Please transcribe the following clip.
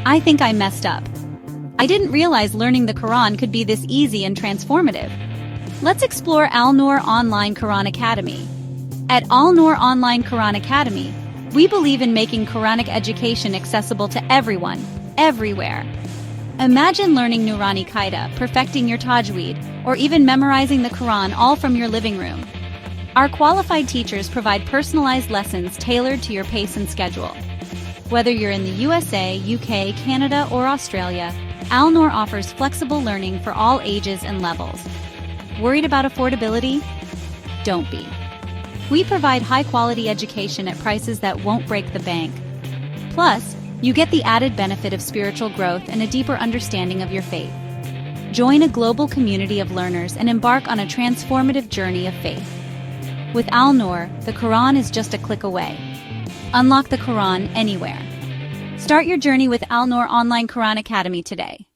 I think I messed up. I didn't realize learning the Quran could be this easy and transformative. Let's explore Alnoor Online Qur'an Academy. At Alnoor Online Qur'an Academy, we believe in making Quranic education accessible to everyone, everywhere. Imagine learning Nurani Qaida, perfecting your tajweed, or even memorizing the Quran all from your living room. Our qualified teachers provide personalized lessons tailored to your pace and schedule. Whether you're in the USA, UK, Canada, or Australia, Alnoor offers flexible learning for all ages and levels. Worried about affordability? Don't be. We provide high-quality education at prices that won't break the bank. Plus, you get the added benefit of spiritual growth and a deeper understanding of your faith. Join a global community of learners and embark on a transformative journey of faith. With Alnoor, the Quran is just a click away. Unlock the Quran anywhere. Start your journey with Alnoor Online Qur'an Academy today.